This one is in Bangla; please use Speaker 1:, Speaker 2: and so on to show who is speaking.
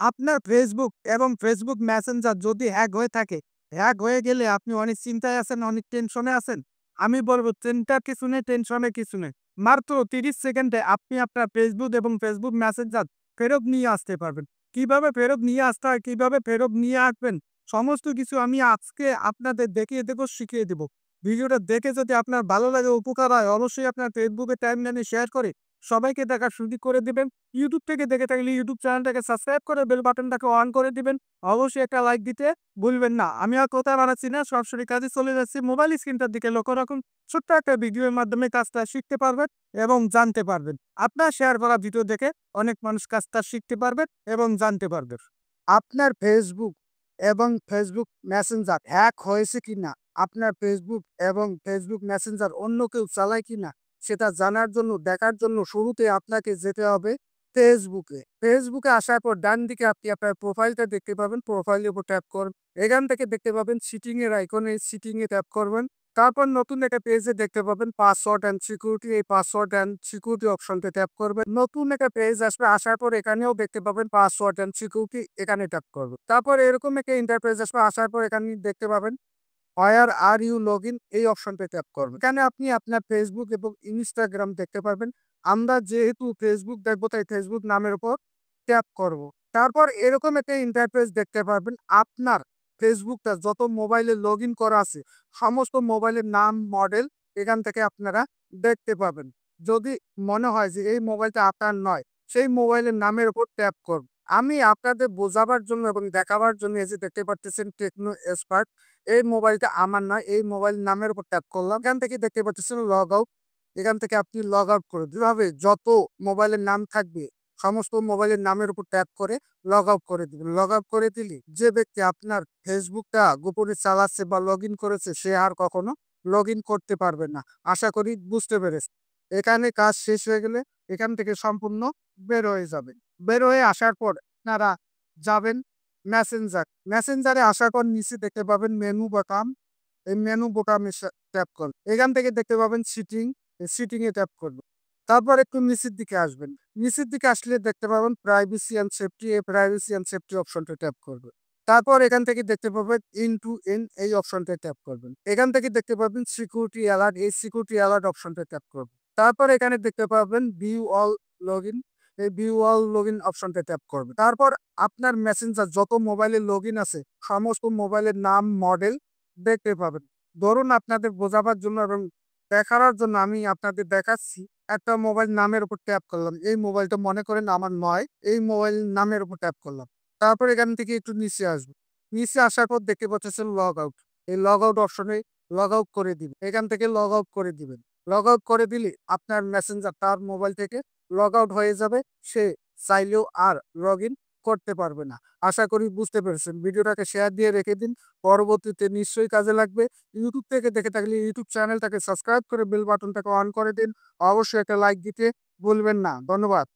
Speaker 1: আপনার Facebook এবং Facebook Messenger যদি হ্যাক হয়ে থাকে, হ্যাক হয়ে গেলে আপনি অনেক চিন্তায় আছেন, অনেক টেনশনে আছেন। আমি বলব চিন্তার কিছু নেই, টেনশনের কিছু নেই। মাত্র ৩০ সেকেন্ডে আপনি আপনার Facebook এবং Facebook Messenger ফেরত নিয়ে আসতে পারবেন। কিভাবে ফেরত নিয়ে আসতে হয়, কিভাবে ফেরত নিয়ে আসবেন, সমস্ত কিছু আমি আজকে আপনাদের দেখিয়ে দেব, শিখিয়ে দেব। ভিডিওটা দেখে যদি আপনার ভালো লাগে, উপকার হয়, অবশ্যই আপনার Facebook এ টাইমলাইনে শেয়ার করে সবাইকে দেখার সুযোগ করে দিবেন। YouTube থেকে দেখে থাকলে YouTube চ্যানেলটাকে সাবস্ক্রাইব করে বেল বাটনটাকে অন করে দিবেন। অবশ্যই একটা লাইক দিতে ভুলবেন না। আমি আর কথা বাড়াচ্ছি না, সরাসরি কাজে চলে যাচ্ছি। মোবাইল স্ক্রিনটার দিকে লক্ষ্য রাখুন। ছোট্ট একটা ভিডিওর মাধ্যমে কাজটা শিখতে পারবেন এবং জানতে পারবেন। আপনার শেয়ার করা ভিডিও দেখে অনেক মানুষ কাজটা শিখতে পারবেন এবং জানতে পারবেন। আপনার Facebook এবং Facebook Messenger হ্যাক হয়েছে কিনা, আপনার Facebook এবং Facebook Messenger অন্য কেউ চালায় কিনা সেটা জানার জন্য, দেখার জন্য শুরুতে আপনাকে যেতে হবে ফেসবুকে। ফেসবুকে আসার পর ডান দিকে আপনি আপনার প্রোফাইলটা দেখতে পাবেন। প্রোফাইলের উপর ট্যাপ করুন। এখান থেকে দেখতে পাবেন সিটিং এর আইকনে, সিটিং এ ট্যাপ করবেন। তারপর নতুন একটা পেজে দেখতে পাবেন পাসওয়ার্ড অ্যান্ড সিকিউরিটি। এই পাসওয়ার্ড অ্যান্ড সিকিউরিটি অপশনটা ট্যাপ করবেন। নতুন একটা পেজ আসবে, আসার পর এখানেও দেখতে পাবেন পাসওয়ার্ড অ্যান্ড সিকিউরিটি, এখানে ট্যাপ করবেন। তারপর এরকম একটা ইন্টারফেস আসবে, আসার পর এখানে দেখতে পাবেন হোয়ার আর ইউ লগইন, এই অপশনটা ট্যাপ করবেন। এখানে আপনি আপনার ফেসবুক এবং ইনস্টাগ্রাম দেখতে পারবেন। আমরা যেহেতু ফেসবুক দেখবো তাই ফেসবুক নামের উপর ট্যাপ করব। তারপর এরকম একটা ইন্টারফেস দেখতে পারবেন। আপনার ফেসবুকটা যত মোবাইলে লগইন করা আছে সমস্ত মোবাইলের নাম, মডেল এখান থেকে আপনারা দেখতে পাবেন। যদি মনে হয় যে এই মোবাইলটা আপনার নয়, সেই মোবাইলের নামের উপর ট্যাপ করুন। আমি আপনাদের বোঝাবার জন্য এবং দেখাবার জন্য এই যে দেখতে পারতেছেন টেকনো স্পার্ক, এই মোবাইলটা আমার নয়। এই মোবাইল নামের উপর ট্যাপ করলাম। এখান থেকে দেখতে পাচ্ছেন লগ আউট। এখান থেকে আপনি লগ আউট করে যেভাবে যত মোবাইলের নাম থাকবে সমস্ত মোবাইলের নামের উপর ট্যাপ করে লগ আউট করে দিবেন। লগ আউট করে দিলে যে ব্যক্তি আপনার ফেসবুকটা গোপনে চালাচ্ছে বা লগ ইন করেছে সে আর কখনো লগ ইন করতে পারবে না। আশা করি বুঝতে পেরেছেন। এখানে কাজ শেষ হয়ে গেলে এখান থেকে সম্পূর্ণ বের হয়ে যাবে। বের হয়ে আসার পর আপনারা যাবেন মেসেঞ্জারে আসার পর নিচে দেখতে পাবেন মেনু বোতাম। এই মেনু বোতামে ট্যাপ করুন। এখান থেকে দেখতে পাবেন সিটিং, এই সিটিং এ ট্যাপ করবেন। তারপর একটু নিচের দিকে আসবেন। নিচের দিকে আসলে দেখতে পাবেন প্রাইভেসি অ্যান্ড সেফটি, এই প্রাইভেসি অ্যান্ড সেফটি অপশনটা ট্যাপ করবেন। তারপর এখান থেকে দেখতে পাবেন ইন টু এন্ড, এই অপশনটা ট্যাপ করবেন। এখান থেকে দেখতে পাবেন সিকিউরিটি অ্যালার্ট, এই সিকিউরিটি অ্যালার্ট অপশনটা ট্যাপ করবেন। তারপর এখানে দেখতে পাবেন ভিউ অল লগইন, এই ভিউ অল লগইন অপশনটা ট্যাপ করবেন। তারপর আপনার মেসেঞ্জার যত মোবাইলে লগইন আছে সমস্ত মোবাইলের নাম, মডেল দেখতে পাবেন। ধরুন আপনাদের বোঝাবার জন্য এবং দেখানোর জন্য আমি আপনাদের দেখাচ্ছি। একটা মোবাইল নামের উপর ট্যাপ করলাম। এই মোবাইলটা মনে করেন আমার নয়। এই মোবাইল নামের উপর ট্যাপ করলাম। তারপর এখান থেকে একটু নিচে আসবো। নিচে আসার পর দেখতে পাচ্ছেন লগ আউট। এই লগ আউট অপশনে লগ আউট করে দিবেন। এখান থেকে লগ আউট করে দিবেন। লগ আউট করে দিলে আপনার মেসেঞ্জার তার মোবাইল থেকে লগ আউট হয়ে যাবে। সে চাইলেও আর লগইন করতে পারবে না। আশা করি বুঝতে পেরেছেন। ভিডিওটাকে শেয়ার দিয়ে রেখে দিন। পরবর্তীতে নিশ্চয়ই কাজে লাগবে। YouTube থেকে দেখে থাকলে YouTube চ্যানেলটাকে সাবস্ক্রাইব করে বেল বাটনটাকে অন করে দিন। অবশ্যই একটা লাইক দিতে ভুলবেন না। ধন্যবাদ।